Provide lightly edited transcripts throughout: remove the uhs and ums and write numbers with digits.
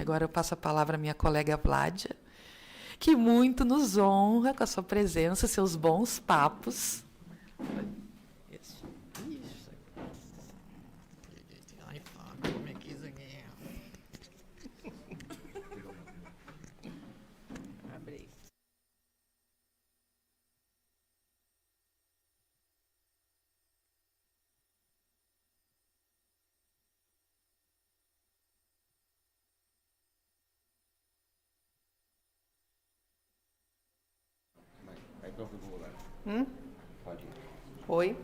agora eu passo a palavra à minha colega Vládia, que muito nos honra com a sua presença, seus bons papos. Isso. Ai, como é que isso aqui é? Abre aí. Pode ir. Oi.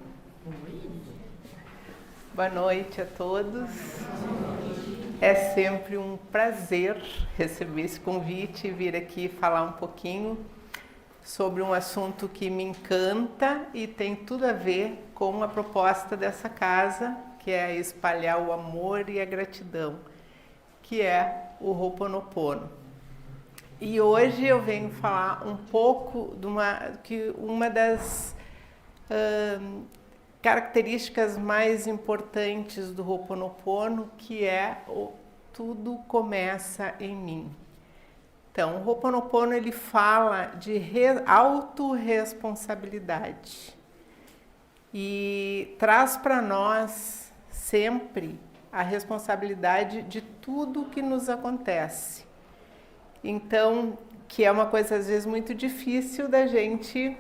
Boa noite a todos. É sempre um prazer receber esse convite e vir aqui falar um pouquinho sobre um assunto que me encanta e tem tudo a ver com a proposta dessa casa, que é espalhar o amor e a gratidão, que é o Ho'oponopono. E hoje eu venho falar um pouco de uma das características mais importantes do Ho'oponopono, que é o tudo começa em mim. Então, o Ho'oponopono ele fala de autorresponsabilidade e traz para nós sempre a responsabilidade de tudo que nos acontece. Então, que é uma coisa às vezes muito difícil da gente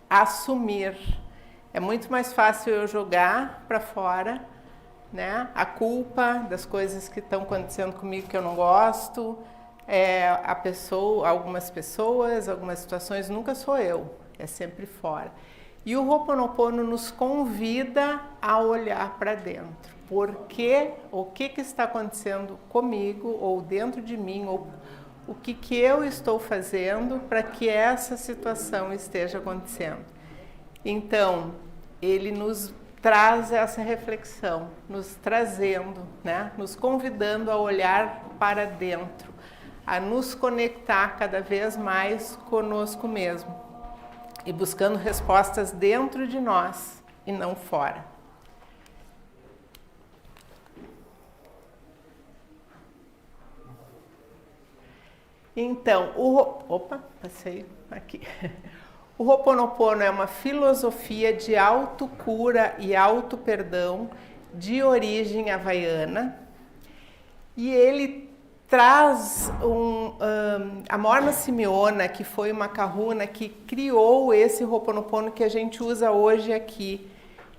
assumir. É muito mais fácil eu jogar para fora, né, a culpa das coisas que estão acontecendo comigo que eu não gosto. Algumas pessoas, algumas situações, nunca sou eu, é sempre fora. E o Ho'oponopono nos convida a olhar para dentro. Porque o que está acontecendo comigo ou dentro de mim, ou o que eu estou fazendo para que essa situação esteja acontecendo. Então, ele nos traz essa reflexão, nos trazendo, né, nos convidando a olhar para dentro, a nos conectar cada vez mais conosco mesmo e buscando respostas dentro de nós e não fora. Então, passei aqui. O Ho'oponopono é uma filosofia de autocura e auto-perdão de origem havaiana e ele traz a Morna Simeona, que foi uma kahuna que criou esse Ho'oponopono que a gente usa hoje aqui.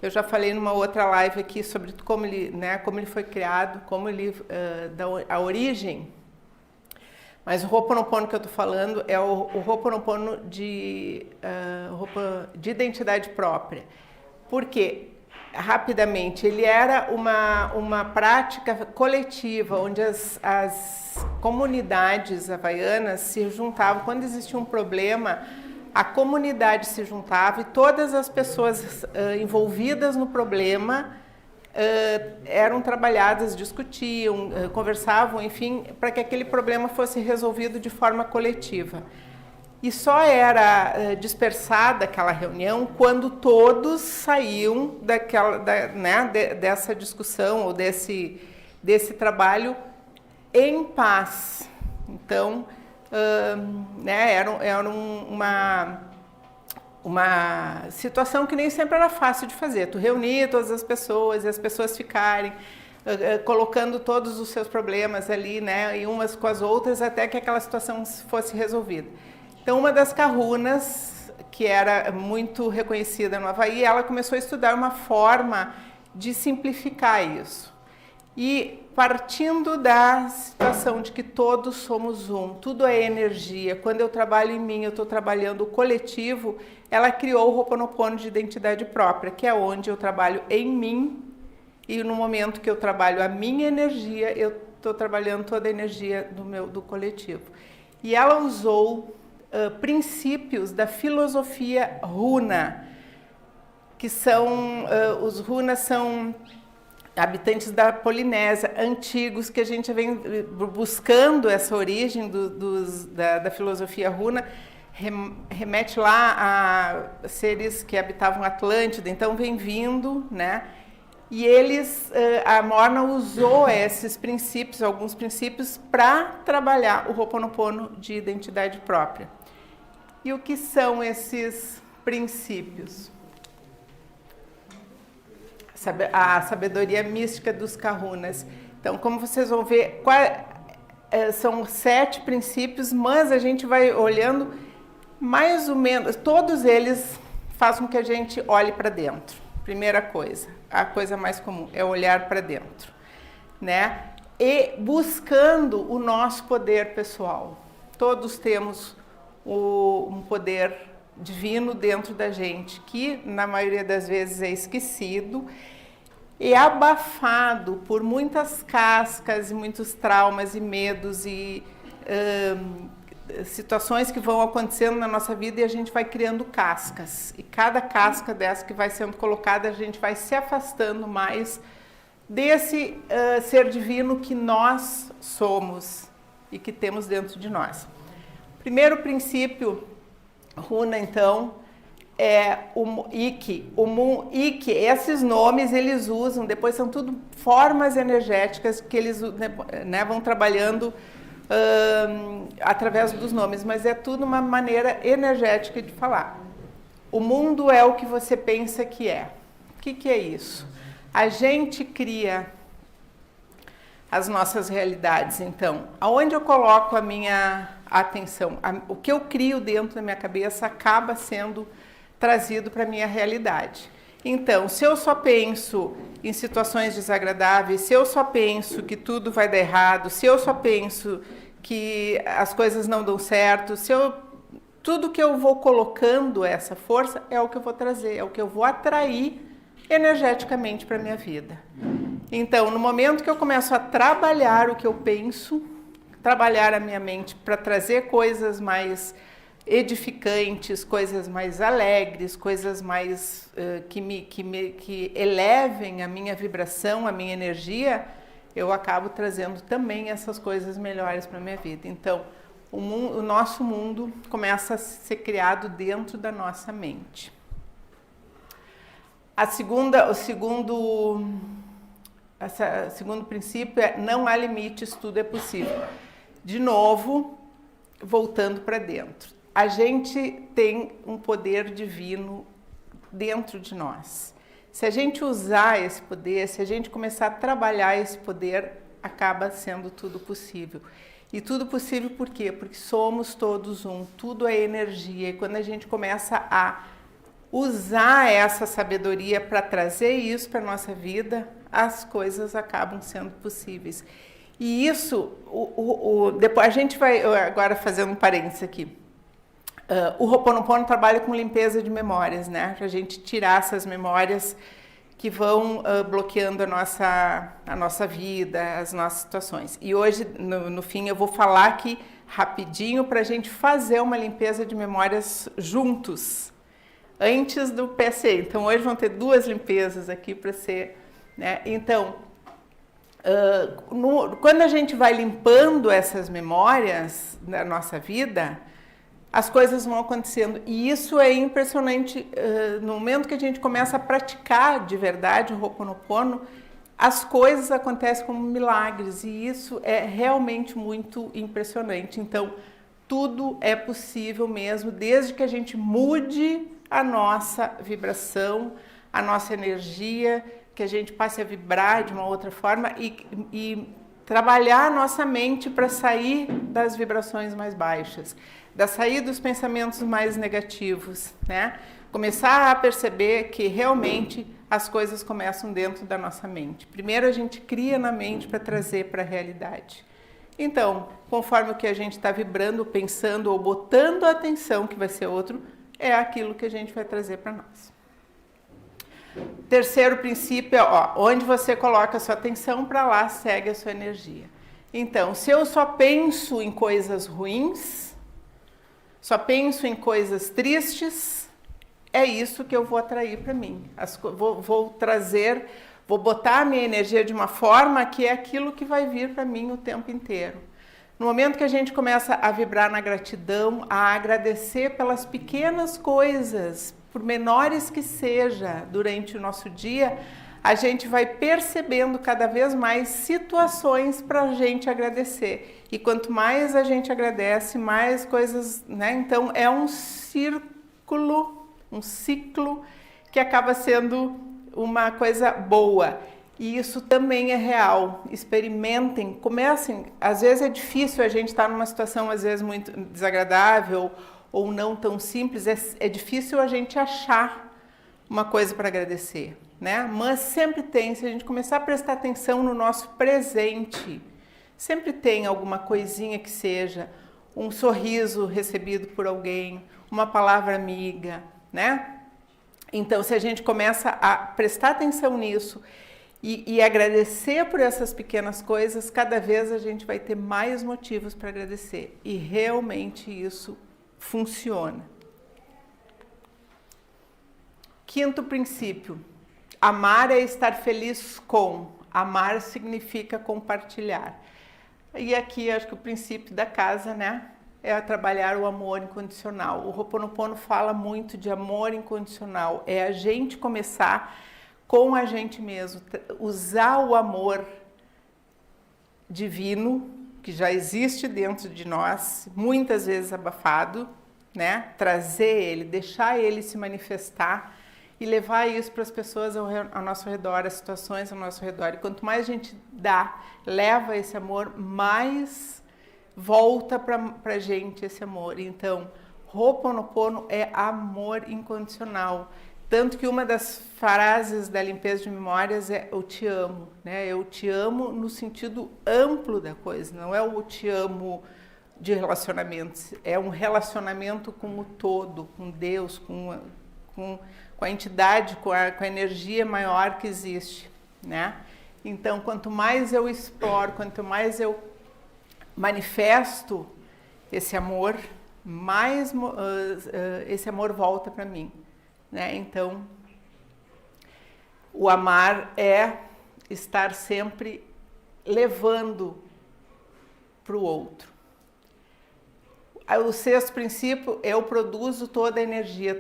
Eu já falei numa outra live aqui sobre como ele foi criado, a origem. Mas o Ho'oponopono que eu estou falando é o Ho'oponopono de identidade própria. Porque, rapidamente, ele era uma prática coletiva, onde as comunidades havaianas se juntavam. Quando existia um problema, a comunidade se juntava e todas as pessoas envolvidas no problema eram trabalhadas, discutiam, conversavam, enfim, para que aquele problema fosse resolvido de forma coletiva. E só era dispersada aquela reunião quando todos saíam dessa discussão ou desse trabalho em paz. Então, era uma situação que nem sempre era fácil de fazer. Tu reunir todas as pessoas e as pessoas ficarem colocando todos os seus problemas ali, né, e umas com as outras, até que aquela situação fosse resolvida. Então, uma das kahunas, que era muito reconhecida no Havaí, ela começou a estudar uma forma de simplificar isso. E partindo da situação de que todos somos um, tudo é energia, quando eu trabalho em mim, eu estou trabalhando o coletivo, ela criou o Ho'oponopono de identidade própria, que é onde eu trabalho em mim, e no momento que eu trabalho a minha energia, eu estou trabalhando toda a energia do coletivo. E ela usou princípios da filosofia runa, que são, os runas são habitantes da Polinésia, antigos, que a gente vem buscando essa origem da filosofia runa, remete lá a seres que habitavam a Atlântida, então vem vindo, né? e a Morna usou esses princípios, alguns princípios, para trabalhar o Ho'oponopono de identidade própria. E o que são esses princípios? A sabedoria mística dos Kahunas. Então, como vocês vão ver, são 7 princípios, mas a gente vai olhando mais ou menos, todos eles fazem com que a gente olhe para dentro. Primeira coisa, a coisa mais comum é olhar para dentro, né? E buscando o nosso poder pessoal. Todos temos um poder divino dentro da gente, que na maioria das vezes é esquecido e abafado por muitas cascas, e muitos traumas e medos e situações que vão acontecendo na nossa vida, e a gente vai criando cascas. E cada casca dessa que vai sendo colocada, a gente vai se afastando mais desse ser divino que nós somos e que temos dentro de nós. Primeiro princípio Runa, então, é o Ikki. Ikki, esses nomes eles usam, depois são tudo formas energéticas que eles, né, vão trabalhando através dos nomes, mas é tudo uma maneira energética de falar. O mundo é o que você pensa que é. O que é isso? A gente cria as nossas realidades. Então, aonde eu coloco a minha atenção, o que eu crio dentro da minha cabeça acaba sendo trazido para a minha realidade. Então, se eu só penso em situações desagradáveis, se eu só penso que tudo vai dar errado, se eu só penso que as coisas não dão certo, tudo que eu vou colocando essa força é o que eu vou trazer, é o que eu vou atrair energeticamente para a minha vida. Então, no momento que eu começo a trabalhar o que eu penso, trabalhar a minha mente para trazer coisas mais edificantes, coisas mais alegres, coisas mais que elevem a minha vibração, a minha energia, eu acabo trazendo também essas coisas melhores para a minha vida. Então, o nosso mundo começa a ser criado dentro da nossa mente. O segundo princípio é: não há limites, tudo é possível. De novo, voltando para dentro. A gente tem um poder divino dentro de nós. Se a gente usar esse poder, se a gente começar a trabalhar esse poder, acaba sendo tudo possível. E tudo possível por quê? Porque somos todos um, tudo é energia. E quando a gente começa a usar essa sabedoria para trazer isso para a nossa vida, as coisas acabam sendo possíveis. E isso, depois a gente vai agora fazendo um parênteses aqui. O Ho'oponopono trabalha com limpeza de memórias, né? Para a gente tirar essas memórias que vão bloqueando a nossa vida, as nossas situações. E hoje, no fim, eu vou falar aqui rapidinho para a gente fazer uma limpeza de memórias juntos, antes do PSE. Então, hoje vão ter 2 limpezas aqui para ser, né? Então, quando a gente vai limpando essas memórias da nossa vida, as coisas vão acontecendo. E isso é impressionante. No momento que a gente começa a praticar de verdade o Ho'oponopono, as coisas acontecem como milagres. E isso é realmente muito impressionante. Então, tudo é possível mesmo, desde que a gente mude a nossa vibração, a nossa energia, que a gente passe a vibrar de uma outra forma e trabalhar a nossa mente para sair das vibrações mais baixas, sair dos pensamentos mais negativos, né? Começar a perceber que realmente as coisas começam dentro da nossa mente. Primeiro a gente cria na mente para trazer para a realidade. Então, conforme o que a gente está vibrando, pensando ou botando a atenção, que vai ser outro, é aquilo que a gente vai trazer para nós. Terceiro princípio é, onde você coloca a sua atenção, para lá segue a sua energia. Então, se eu só penso em coisas ruins, só penso em coisas tristes, é isso que eu vou atrair para mim. Vou botar a minha energia de uma forma que é aquilo que vai vir para mim o tempo inteiro. No momento que a gente começa a vibrar na gratidão, a agradecer pelas pequenas coisas, por menores que seja, durante o nosso dia, a gente vai percebendo cada vez mais situações para a gente agradecer. E quanto mais a gente agradece, mais coisas, né? Então é um ciclo que acaba sendo uma coisa boa. E isso também é real. Experimentem, comecem. Às vezes é difícil, a gente estar numa situação às vezes muito desagradável ou não tão simples, é difícil a gente achar uma coisa para agradecer, né? Mas sempre tem, se a gente começar a prestar atenção no nosso presente, sempre tem alguma coisinha que seja, um sorriso recebido por alguém, uma palavra amiga, né? Então, se a gente começa a prestar atenção nisso e agradecer por essas pequenas coisas, cada vez a gente vai ter mais motivos para agradecer. E realmente isso funciona. Quinto princípio, amar é estar feliz com. Amar significa compartilhar. E aqui acho que o princípio da casa, né, é trabalhar o amor incondicional. O Ho'oponopono fala muito de amor incondicional. É a gente começar com a gente mesmo, usar o amor divino que já existe dentro de nós, muitas vezes abafado, né? Trazer ele, deixar ele se manifestar e levar isso para as pessoas ao nosso redor, as situações ao nosso redor. E quanto mais a gente dá, leva esse amor, mais volta para a gente esse amor. Então, Ho'oponopono é amor incondicional. Tanto que uma das frases da limpeza de memórias é eu te amo, né? Eu te amo no sentido amplo da coisa, não é o te amo de relacionamentos, é um relacionamento com o todo, com Deus, com a entidade, com a energia maior que existe, né? Então, quanto mais eu exploro, quanto mais eu manifesto esse amor, mais esse amor volta para mim. Né? Então, o amar é estar sempre levando para o outro. O sexto princípio, eu produzo toda a energia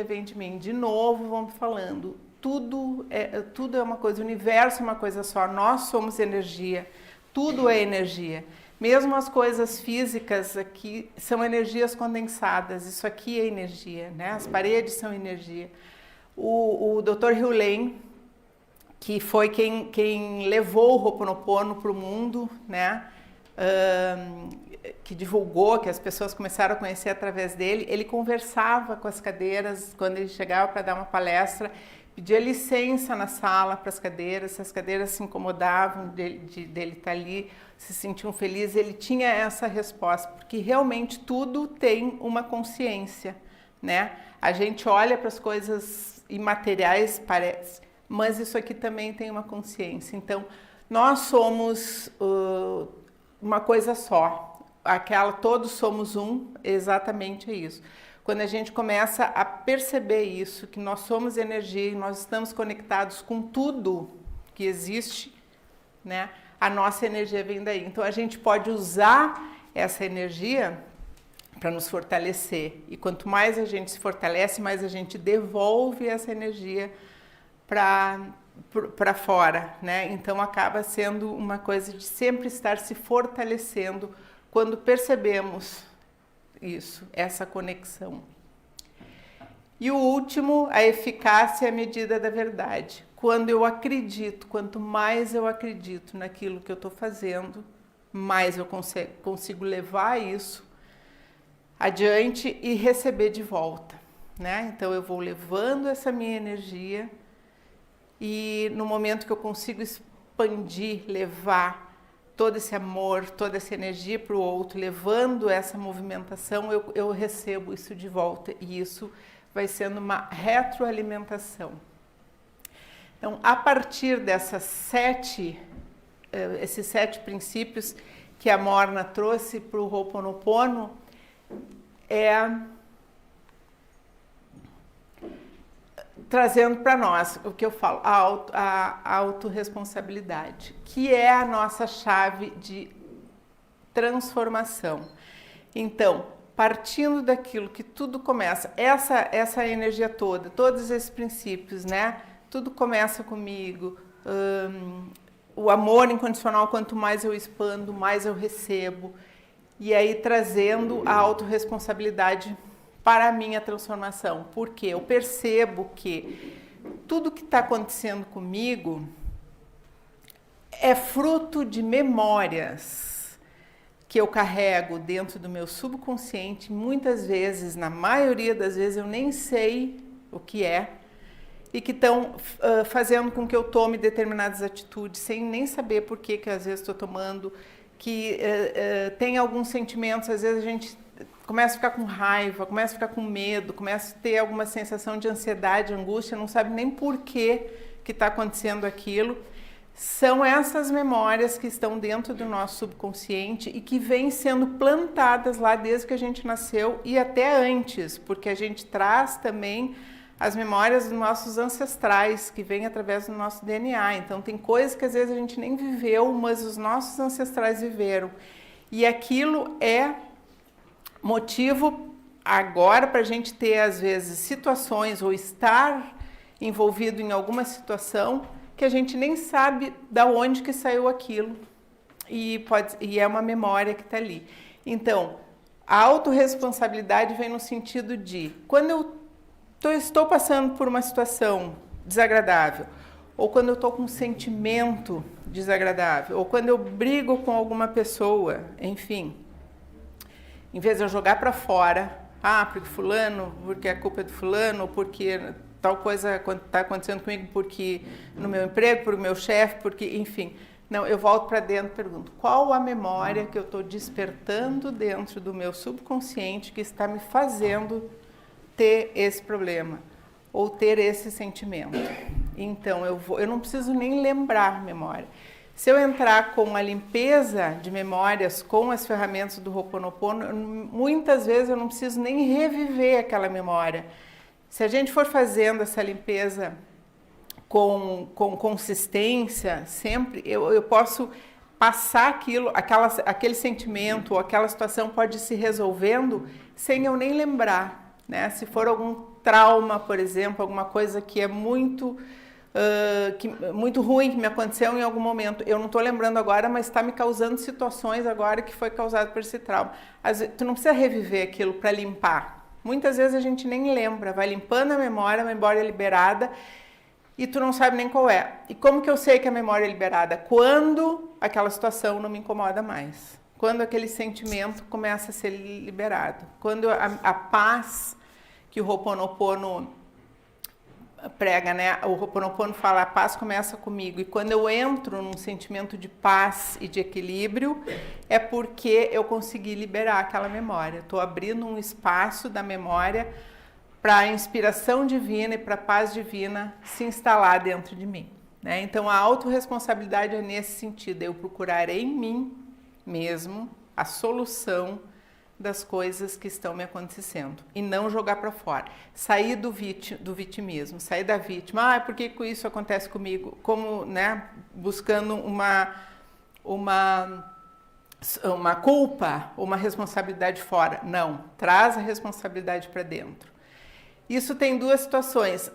vem de mim. De novo, vamos falando, tudo é uma coisa, o universo é uma coisa só, nós somos energia, tudo é energia. Mesmo as coisas físicas aqui são energias condensadas, isso aqui é energia, né? As paredes são energia. O Dr. Hugh Lane, que foi quem levou o Ho'oponopono para o mundo, né? Que divulgou, que as pessoas começaram a conhecer através dele, ele conversava com as cadeiras, quando ele chegava para dar uma palestra, pedia licença na sala para as cadeiras, se as cadeiras se incomodavam dele estar ali, se sentiam felizes, ele tinha essa resposta, porque realmente tudo tem uma consciência, né? A gente olha para as coisas imateriais, parece, mas isso aqui também tem uma consciência. Então, nós somos uma coisa só, todos somos um, exatamente isso. Quando a gente começa a perceber isso, que nós somos energia e nós estamos conectados com tudo que existe, né? A nossa energia vem daí. Então, a gente pode usar essa energia para nos fortalecer. E quanto mais a gente se fortalece, mais a gente devolve essa energia para fora, né? Então, acaba sendo uma coisa de sempre estar se fortalecendo quando percebemos isso, essa conexão. E o último, a eficácia é a medida da verdade. Quando eu acredito, quanto mais eu acredito naquilo que eu estou fazendo, mais eu consigo levar isso adiante e receber de volta, né? Então eu vou levando essa minha energia e no momento que eu consigo expandir, levar todo esse amor, toda essa energia para o outro, levando essa movimentação, eu recebo isso de volta e isso vai sendo uma retroalimentação. Então, a partir esses 7 princípios que a Morna trouxe para o Ho'oponopono, trazendo para nós o que eu falo, a autorresponsabilidade, que é a nossa chave de transformação. Então, partindo daquilo que tudo começa, essa energia toda, todos esses princípios, né? tudo começa comigo. O amor incondicional, quanto mais eu expando, mais eu recebo. E aí trazendo a autorresponsabilidade para a minha transformação. Porque eu percebo que tudo que está acontecendo comigo é fruto de memórias que eu carrego dentro do meu subconsciente. Muitas vezes, na maioria das vezes, eu nem sei o que é. E que estão fazendo com que eu tome determinadas atitudes sem nem saber por que às vezes estou tomando, que tem alguns sentimentos, às vezes a gente começa a ficar com raiva, começa a ficar com medo, começa a ter alguma sensação de ansiedade, angústia, não sabe nem por que está acontecendo aquilo. São essas memórias que estão dentro do nosso subconsciente e que vêm sendo plantadas lá desde que a gente nasceu e até antes, porque a gente traz também as memórias dos nossos ancestrais, que vêm através do nosso DNA. Então, tem coisas que às vezes a gente nem viveu, mas os nossos ancestrais viveram. E aquilo é motivo agora para a gente ter, às vezes, situações ou estar envolvido em alguma situação que a gente nem sabe de onde que saiu aquilo. E é uma memória que está ali. Então, a autorresponsabilidade vem no sentido de, quando eu estou passando por uma situação desagradável, ou quando eu estou com um sentimento desagradável, ou quando eu brigo com alguma pessoa, enfim, em vez de eu jogar para fora, porque a culpa é do fulano, ou porque tal coisa está acontecendo comigo, porque no meu emprego, por meu chefe, porque, enfim, não, eu volto para dentro e pergunto, qual a memória que eu estou despertando dentro do meu subconsciente que está me fazendo ter esse problema ou ter esse sentimento? Então eu não preciso nem lembrar a memória. Se eu entrar com a limpeza de memórias com as ferramentas do Ho'oponopono, muitas vezes eu não preciso nem reviver aquela memória. Se a gente for fazendo essa limpeza com consistência, sempre eu posso passar aquele sentimento ou aquela situação pode ir se resolvendo sem eu nem lembrar. Né? Se for algum trauma, por exemplo, alguma coisa que é muito ruim que me aconteceu em algum momento, eu não estou lembrando agora, mas está me causando situações agora que foi causado por esse trauma. Às vezes, tu não precisa reviver aquilo para limpar. Muitas vezes a gente nem lembra, vai limpando a memória é liberada e tu não sabe nem qual é. E como que eu sei que a memória é liberada? Quando aquela situação não me incomoda mais. Quando aquele sentimento começa a ser liberado. Quando a paz que o Ho'oponopono prega, né? O Ho'oponopono fala, a paz começa comigo. E quando eu entro num sentimento de paz e de equilíbrio, é porque eu consegui liberar aquela memória. Estou abrindo um espaço da memória para a inspiração divina e para a paz divina se instalar dentro de mim. Né? Então, a autorresponsabilidade é nesse sentido. Eu procurar em mim mesmo a solução das coisas que estão me acontecendo e não jogar para fora, sair do vitimismo, sair da vítima, por que isso acontece comigo, como, né, buscando uma culpa, uma responsabilidade fora. Não, traz a responsabilidade para dentro. Isso tem duas situações,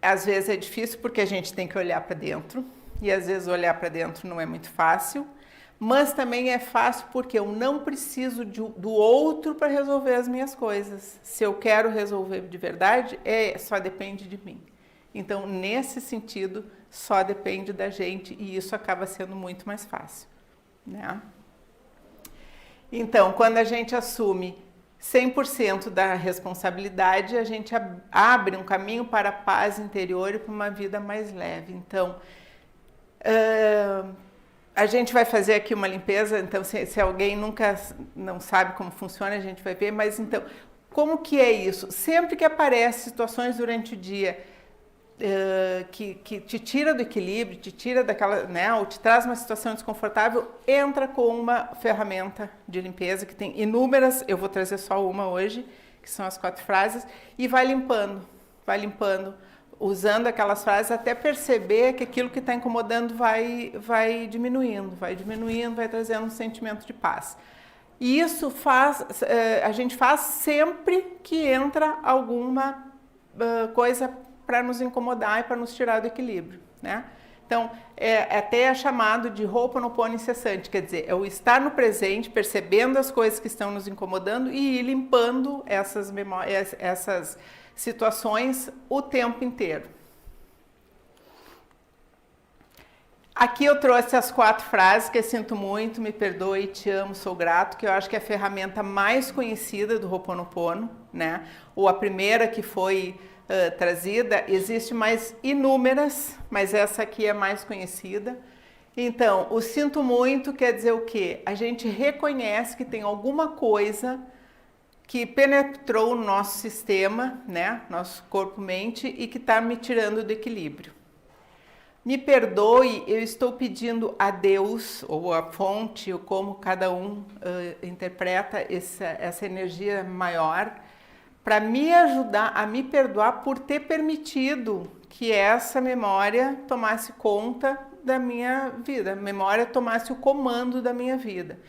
às vezes é difícil porque a gente tem que olhar para dentro e às vezes olhar para dentro não é muito fácil. Mas também é fácil porque eu não preciso do outro para resolver as minhas coisas. Se eu quero resolver de verdade, só depende de mim. Então, nesse sentido, só depende da gente e isso acaba sendo muito mais fácil. Né? Então, quando a gente assume 100% da responsabilidade, a gente abre um caminho para a paz interior e para uma vida mais leve. Então, a gente vai fazer aqui uma limpeza, então se alguém nunca não sabe como funciona, a gente vai ver, mas então, como que é isso? Sempre que aparecem situações durante o dia que te tira do equilíbrio, te tira daquela, né, ou te traz uma situação desconfortável, entra com uma ferramenta de limpeza que tem inúmeras, eu vou trazer só uma hoje, que são as 4 frases, e vai limpando, usando aquelas frases até perceber que aquilo que está incomodando vai diminuindo, vai trazendo um sentimento de paz. E isso a gente faz sempre que entra alguma coisa para nos incomodar e para nos tirar do equilíbrio, né? Então, até é chamado de Ho'oponopono incessante, quer dizer, é o estar no presente, percebendo as coisas que estão nos incomodando e ir limpando essas memórias, essas situações o tempo inteiro. Aqui eu trouxe as 4 frases que eu sinto muito, me perdoe, te amo, sou grato, que eu acho que é a ferramenta mais conhecida do Ho'oponopono, né? Ou a primeira que foi trazida, existe mais inúmeras, mas essa aqui é mais conhecida. Então, o sinto muito quer dizer o quê? A gente reconhece que tem alguma coisa que penetrou no nosso sistema, né? Nosso corpo-mente e que está me tirando do equilíbrio. Me perdoe, eu estou pedindo a Deus, ou a fonte, ou como cada um interpreta essa energia maior, para me ajudar a me perdoar por ter permitido que essa memória tomasse conta da minha vida, a memória tomasse o comando da minha vida.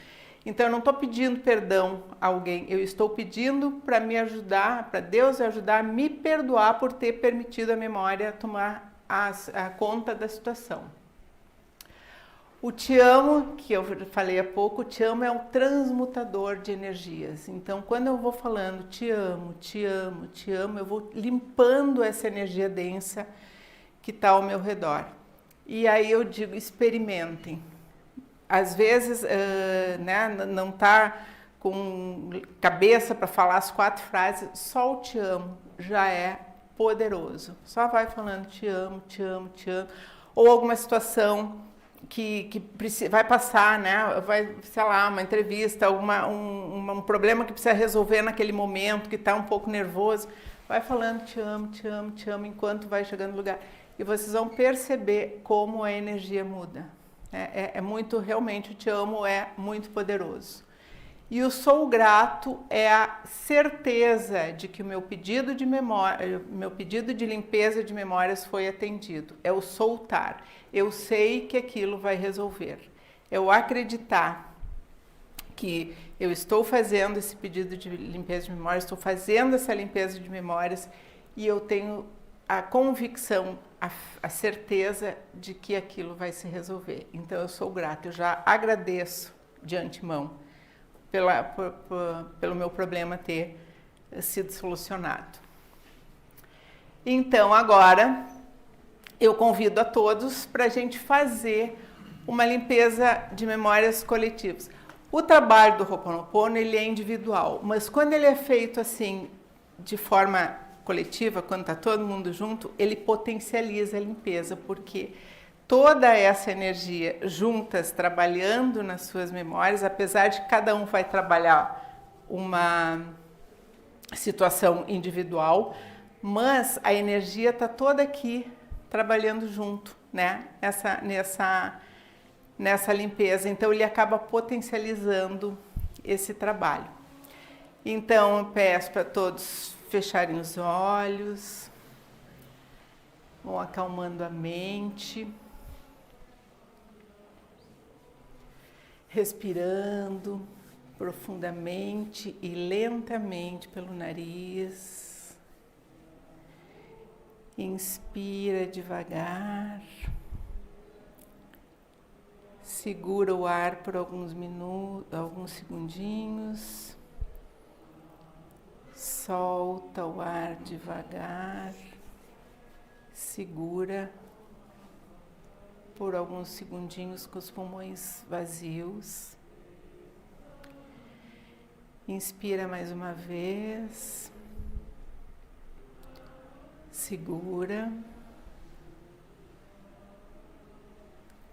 Então eu não estou pedindo perdão a alguém, eu estou pedindo para me ajudar, para Deus ajudar a me perdoar por ter permitido a memória tomar a conta da situação. O te amo, que eu falei há pouco, o te amo é um transmutador de energias. Então, quando eu vou falando te amo, te amo, te amo, eu vou limpando essa energia densa que está ao meu redor. E aí eu digo, experimentem. Às vezes, né, não está com cabeça para falar as 4 frases, só o te amo já é poderoso. Só vai falando te amo, te amo, te amo. Ou alguma situação que vai passar, né? Vai, sei lá, uma entrevista, um problema que precisa resolver naquele momento, que está um pouco nervoso. Vai falando te amo, te amo, te amo, enquanto vai chegando no lugar. E vocês vão perceber como a energia muda. É muito, realmente, o te amo é muito poderoso. E o sou grato é a certeza de que o meu pedido de memória, meu pedido de limpeza de memórias foi atendido. É o soltar. Eu sei que aquilo vai resolver. É o acreditar que eu estou fazendo esse pedido de limpeza de memórias, estou fazendo essa limpeza de memórias e eu tenho a convicção, a certeza de que aquilo vai se resolver. Então eu sou grata, eu já agradeço de antemão pelo meu problema ter sido solucionado. Então, agora, eu convido a todos para a gente fazer uma limpeza de memórias coletivas. O trabalho do Ho'oponopono, ele é individual, mas quando ele é feito assim, de forma coletiva, quando está todo mundo junto, ele potencializa a limpeza, porque toda essa energia juntas, trabalhando nas suas memórias, apesar de que cada um vai trabalhar uma situação individual, mas a energia está toda aqui trabalhando junto, né? Nessa limpeza. Então ele acaba potencializando esse trabalho. Então eu peço para todos fecharem os olhos, vão acalmando a mente. Respirando profundamente e lentamente pelo nariz. Inspira devagar. Segura o ar por alguns minutos, alguns segundinhos. Solta o ar devagar. Segura por alguns segundinhos com os pulmões vazios. Inspira mais uma vez. Segura.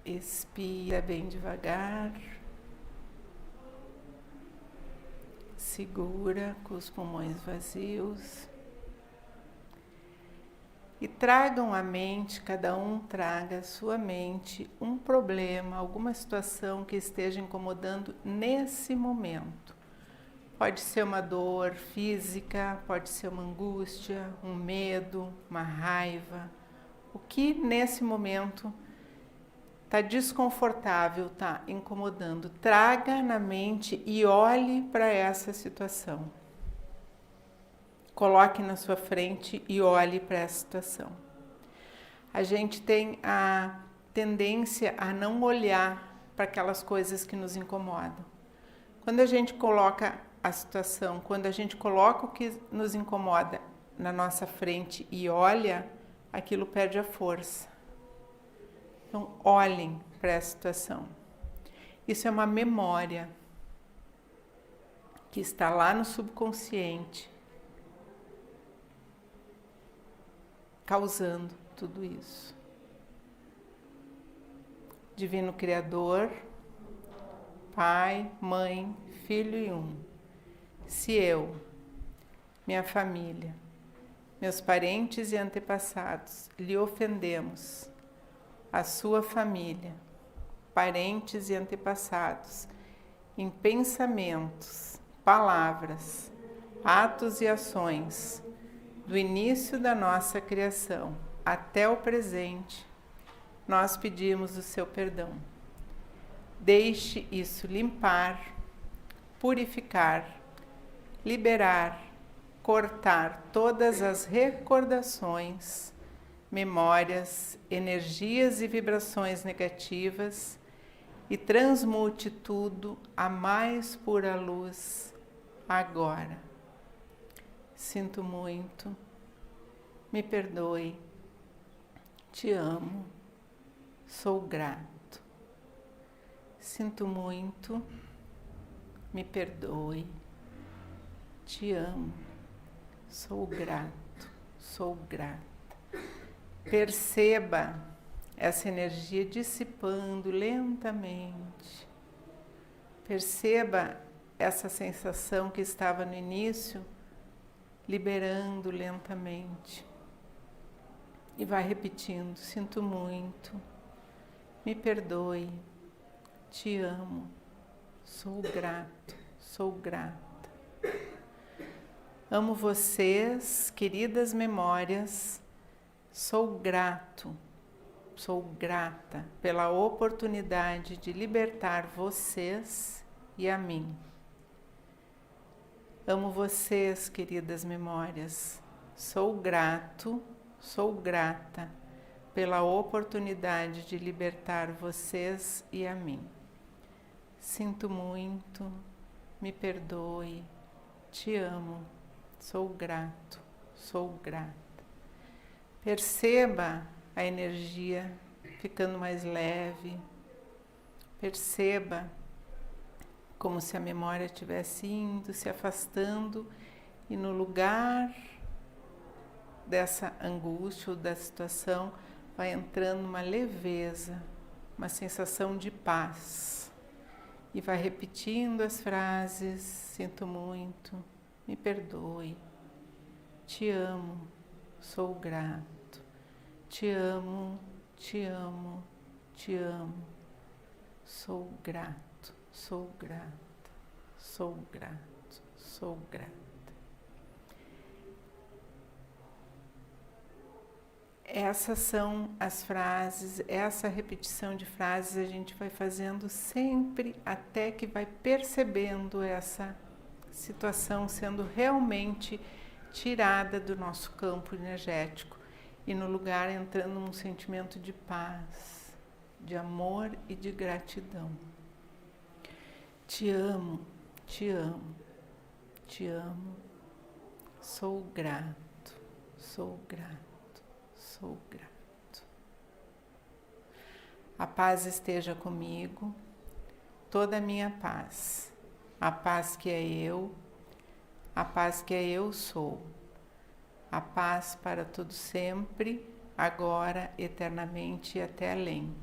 Expira bem devagar. Segura com os pulmões vazios. E tragam à mente, cada um traga à sua mente um problema, alguma situação que esteja incomodando nesse momento. Pode ser uma dor física, pode ser uma angústia, um medo, uma raiva. O que nesse momento está desconfortável, está incomodando. Traga na mente e olhe para essa situação. coloque na sua frente e olhe para essa situação. A gente tem a tendência a não olhar para aquelas coisas que nos incomodam. Quando a gente coloca a situação, quando a gente coloca o que nos incomoda na nossa frente e olha, aquilo perde a força. Então, olhem para essa situação. Isso é uma memória que está lá no subconsciente, causando tudo isso. Divino Criador, Pai, Mãe, Filho e Um. Se eu, minha família, meus parentes e antepassados lhe ofendemos, a sua família, parentes e antepassados, em pensamentos, palavras, atos e ações, do início da nossa criação até o presente, nós pedimos o seu perdão. Deixe isso limpar, purificar, liberar, cortar todas as recordações, memórias, energias e vibrações negativas e transmute tudo à mais pura luz agora. Sinto muito, me perdoe, te amo, sou grato. Sinto muito, me perdoe, te amo, sou grato, sou grata. Perceba essa energia dissipando lentamente. Perceba essa sensação que estava no início, liberando lentamente. E vai repetindo: sinto muito, me perdoe, te amo, sou grato, sou grata. Amo vocês, queridas memórias, sou grato, sou grata pela oportunidade de libertar vocês e a mim. Amo vocês, queridas memórias, sou grato, sou grata pela oportunidade de libertar vocês e a mim. Sinto muito, me perdoe, te amo, sou grato, sou grata. Perceba a energia ficando mais leve. Perceba como se a memória estivesse indo, se afastando, e no lugar dessa angústia ou da situação vai entrando uma leveza, uma sensação de paz. E vai repetindo as frases: sinto muito, me perdoe, te amo, sou grato, te amo, te amo, te amo, sou grato, sou grata, sou grato, sou grata. Essas são as frases, essa repetição de frases a gente vai fazendo sempre até que vai percebendo essa situação sendo realmente tirada do nosso campo energético e no lugar entrando um sentimento de paz, de amor e de gratidão. Te amo, te amo, te amo, sou grato, sou grato. Sou grato. A paz esteja comigo, toda a minha paz, a paz que é eu, a paz que é eu sou, a paz para todo sempre, agora, eternamente e até além.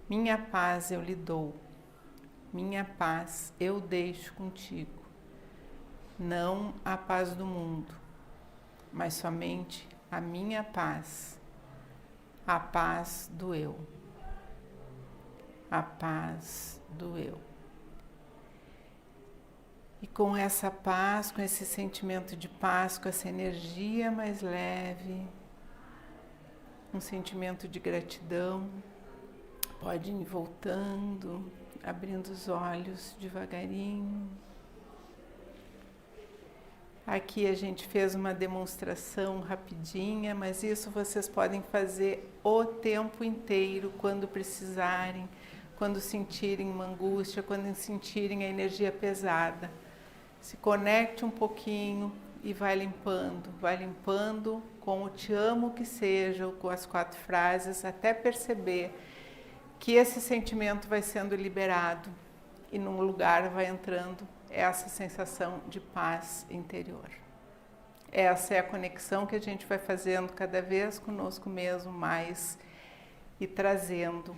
Minha paz eu lhe dou, minha paz eu deixo contigo, não a paz do mundo, mas somente a minha paz, a paz do eu, a paz do eu. E com essa paz, com esse sentimento de paz, com essa energia mais leve, um sentimento de gratidão, pode ir voltando, abrindo os olhos devagarinho. Aqui a gente fez uma demonstração rapidinha, mas isso vocês podem fazer o tempo inteiro, quando precisarem, quando sentirem uma angústia, quando sentirem a energia pesada. Se conecte um pouquinho e vai limpando com o te amo que seja, ou com as 4 frases, até perceber que esse sentimento vai sendo liberado e num lugar vai entrando essa sensação de paz interior. Essa é a conexão que a gente vai fazendo cada vez conosco mesmo mais e trazendo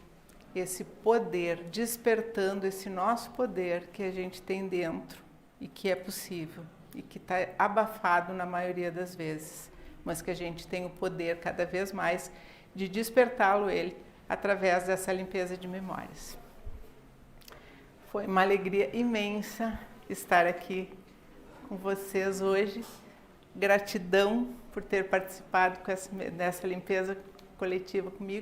esse poder, despertando esse nosso poder que a gente tem dentro e que é possível e que está abafado na maioria das vezes, mas que a gente tem o poder cada vez mais de despertá-lo ele através dessa limpeza de memórias. Foi uma alegria imensa estar aqui com vocês hoje. Gratidão por ter participado dessa limpeza coletiva comigo.